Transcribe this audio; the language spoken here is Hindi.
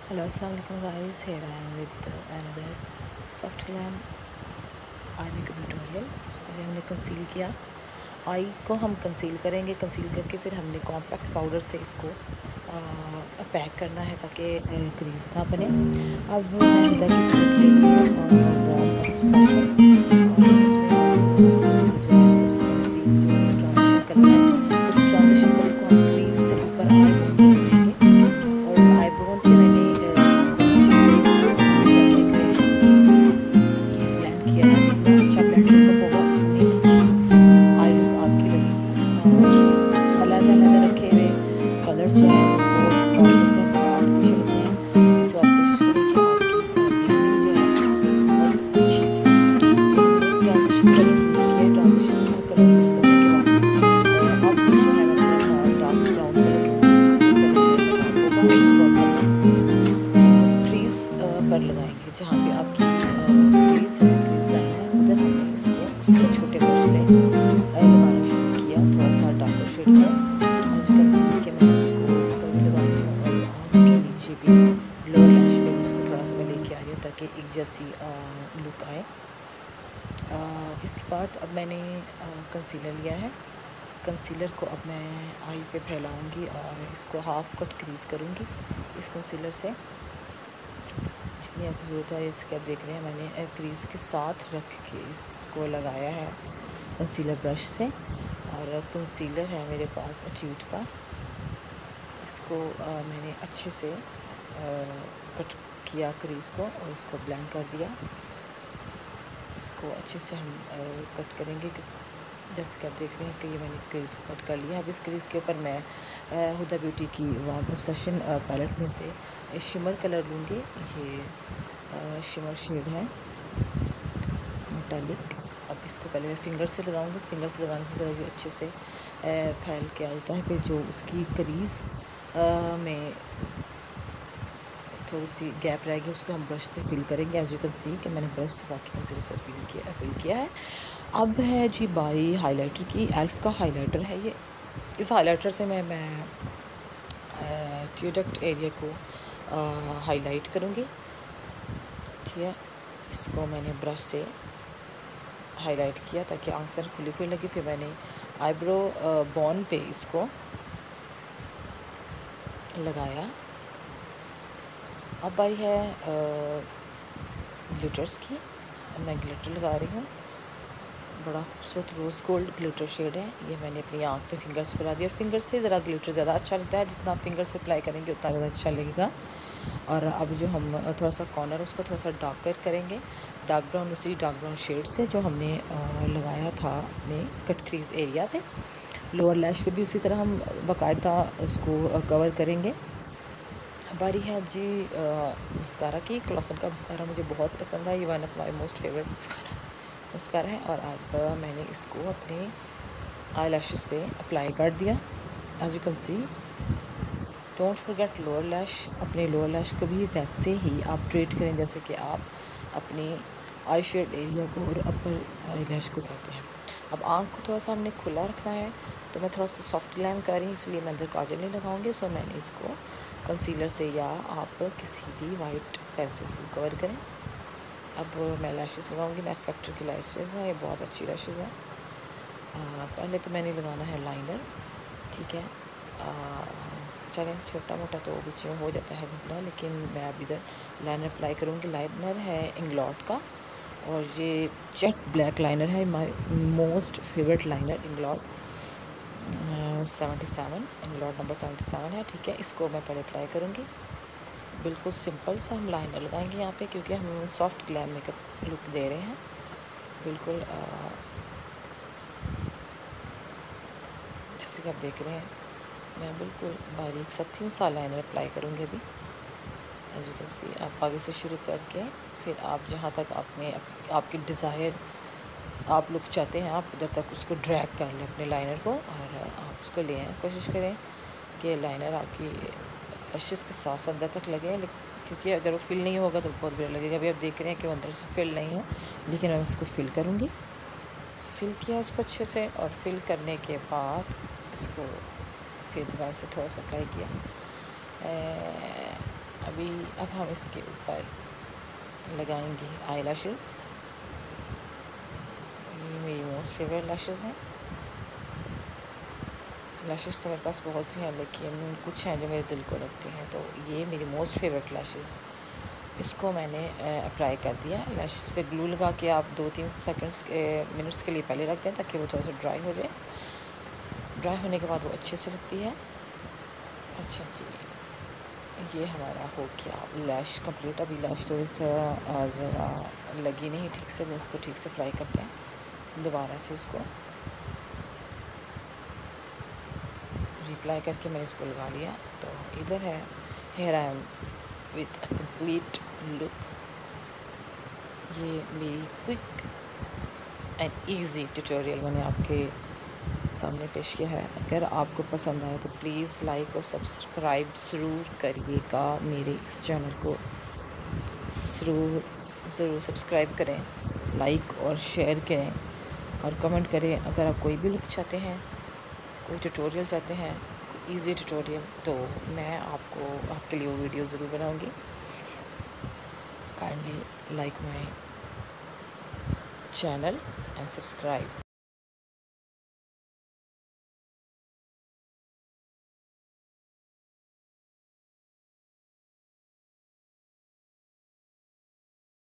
Hello, assalamualaikum guys. Here I am with another soft glam eye makeup tutorial. सबसे पहले हमने कंसील किया, आई को हम कंसील करेंगे। कंसील करके फिर हमने कॉम्पैक्ट पाउडर से इसको पैक करना है ताकि क्रीज ना बने। अब मैं हुदा की पैलेट लेंगे और उसमें जो है सबसे पहले जो ट्रांजिशन कलर है, इस ट्रांजिशन कलर को हम क्रीज से ऊपर आई बोन और आई बोन पे मैंने इसको अच्छे से ब्लेंड किया है। जितना अच्छा ब्लेंड मेकअप होगा उतनी अच्छी आई लुक आपकी लगेगी। और अलग अलग रखे हुए कलर्स जो हैं वो बहुत आर्टिफिशियल होते हैं, सो आप कोशिश करें कि आपकी ब्लेंडिंग जो है बहुत अच्छी सी ट्रांजिशन कलर यूज़ किया। ट्रांजिशन कलर यूज़ करने के बाद अब जो है मैं थोड़ा सा डार्क ब्राउन कलर यूज़ करेंगे। क्रीज पर लगाएंगे जहाँ पे आपकी क्रीज है, क्रीज लाइन है, उधर हमने इसको छोटे ब्रश से लगाना शुरू किया, थोड़ा सा डार्कर शेड का। आज कल कि मैं उसको ऊपर भी लगाती हूँ और आँख के नीचे भी लोअर लैश पे भी इसको थोड़ा सा मैं लेके आ रही हूँ ताकि एक जैसी लुक आए। इसके बाद अब मैंने कंसीलर लिया है। कंसीलर को अब मैं आई पे फैलाऊंगी और इसको हाफ कट क्रीज करूंगी इस कंसीलर से, जितनी आपको ज़रूरत है। इसके आप देख रहे हैं मैंने क्रीज के साथ रख के इसको लगाया है कंसीलर ब्रश से। और कंसीलर है मेरे पास एट्यूड का, इसको मैंने अच्छे से कट किया क्रीज को और इसको ब्लेंड कर दिया। इसको अच्छे से हम कट करेंगे जैसे कि आप देख रहे हैं कि ये मैंने क्रीज को कट कर लिया। अब इस क्रीज के ऊपर मैं हुदा ब्यूटी की वार्म ऑब्सेशन पैलेट में से शिमर कलर लूँगी। ये शिमर शेड है मेटालिक। अब इसको पहले मैं फिंगर से लगाऊंगी। फिंगर से लगाने से ज़रा जो अच्छे से फैल के आ जाता है। फिर जो उसकी क्रीज में थोड़ी सी गैप रहेगी उसको हम ब्रश से फिल करेंगे। एज यू कैन सी कि मैंने ब्रश से बाकी कंसीलर से फिल किया है। अब है जी बारी हाइलाइटर की। एल्फ का हाइलाइटर है ये। इस हाइलाइटर से मैं टियर डक्ट एरिया को हाईलाइट करूँगी, ठीक है। इसको मैंने ब्रश से हाईलाइट किया ताकि आंख से खुली खुली लगी। फिर मैंने आईब्रो बोन पे इसको लगाया। अब बारी है ग्लिटर्स की। अब मैं ग्लिटर लगा रही हूँ। बड़ा खूबसूरत रोज़ गोल्ड ग्लिटर शेड है ये। मैंने अपनी आँख पे फिंगर्स पर लगा दिया। फिंगर से ज़रा ग्लिटर ज़्यादा अच्छा लगता है, जितना आप फिंगर से अप्लाई करेंगे उतना ज़्यादा अच्छा लगेगा। और अब जो हम थोड़ा सा कॉर्नर उसको थोड़ा सा डार्कर करेंगे, डार्क ब्राउन, उसी डार्क ब्राउन शेड से जो हमने लगाया था अपने कट क्रीज एरिया पे। लोअर लैश पे भी उसी तरह हम बाकायदा उसको कवर करेंगे। बारी है जी मस्कारा की। क्लॉसन का मस्कारा मुझे बहुत पसंद है, ये one of my most favourite mascara है। और अब मैंने इसको अपने आई लैशेस पे अप्लाई कर दिया। As you can see, don't forget lower lash. अपने लोअर लैश को भी वैसे ही आप ट्रीट करें जैसे कि आप अपनी आई शेड एरिया को और अपर आई लैश को करते हैं। अब आँख को थोड़ा सा हमने खुला रखना है, तो मैं थोड़ा सा सॉफ्ट ग्लैम कर रही हूँ, इसलिए मैं अंदर काजल नहीं लगाऊंगी। सो मैंने इसको कंसीलर से या आप किसी भी वाइट पेंसिल से कवर करें। अब मैं लैशेस लगाऊंगी। मैक्स फैक्टर की लैशेस हैं, ये बहुत अच्छी लैशेस हैं। पहले तो मैंने लगाना है लाइनर, ठीक है। चलें, छोटा मोटा तो बीच में हो जाता है घुटना, लेकिन मैं अब इधर लाइनर अप्लाई करूँगी। लाइनर है इंग्लॉट का और ये जेट ब्लैक लाइनर है, my most favourite liner Inglot 77, Inglot number 77 है, ठीक है। इसको मैं पहले अप्लाई करूँगी। बिल्कुल सिंपल सा हम लाइनर लगाएंगे यहाँ पे, क्योंकि हम सॉफ्ट ग्लैम मेकअप लुक दे रहे हैं। बिल्कुल जैसे कि आप देख रहे हैं, मैं बिल्कुल बारीक सा थिन सा लाइनर अप्लाई करूँगी अभी। एज यू कैन सी, आप आगे से शुरू करके फिर आप जहाँ तक आपकी डिज़ायर आप लुक चाहते हैं आप उधर तक उसको ड्रैग कर लें अपने लाइनर को, और आप उसको ले आएँ। कोशिश करें कि लाइनर आपकी ब्रशेस के साथ साथ अंदर तक लगे, क्योंकि अगर वो फिल नहीं होगा तो बहुत बुरा लगेगा। अभी आप देख रहे हैं कि वो अंदर से फिल नहीं है, लेकिन मैं इसको फिल करूँगी। फिल किया इसको अच्छे से, और फिल करने के बाद इसको फिर दोबारा से थोड़ा सा अप्लाई किया। अब अभी अब हम इसके ऊपर लगाएंगे आई लैशेस। ये मेरी मोस्ट फेवरेट लैशेस हैं। लैशेस तो मेरे पास बहुत सी हैं, लेकिन कुछ हैं जो मेरे दिल को लगते हैं। तो ये मेरी मोस्ट फेवरेट लैशेस, इसको मैंने अप्लाई कर दिया। लैशेस पे ग्लू लगा के आप 2-3 सेकंड्स मिनट्स के लिए पहले रख दें, ताकि वो थोड़ा सा ड्राई हो जाए। ड्राई होने के बाद वो अच्छे से लगती है। अच्छा जी, ये हमारा हो गया लैश कंप्लीट। अभी लैश थोड़ी सा ज़रा लगी नहीं ठीक से, इसको ठीक से अप्लाई करते हैं। दोबारा से इसको रिप्लाई करके मैंने इसको लगा लिया। तो इधर है, here I am with a complete look. ये मेरी क्विक एंड इजी ट्यूटोरियल मैंने आपके सामने पेश किया है। अगर आपको पसंद आए तो प्लीज़ लाइक और सब्सक्राइब ज़रूर करिएगा। मेरे इस चैनल को ज़रूर सब्सक्राइब करें, लाइक और शेयर करें और कमेंट करें। अगर आप कोई भी लुक चाहते हैं, कोई ट्यूटोरियल चाहते हैं, कोई ईजी ट्यूटोरियल, तो मैं आपके लिए वो वीडियो ज़रूर बनाऊंगी। Kindly like my channel and subscribe.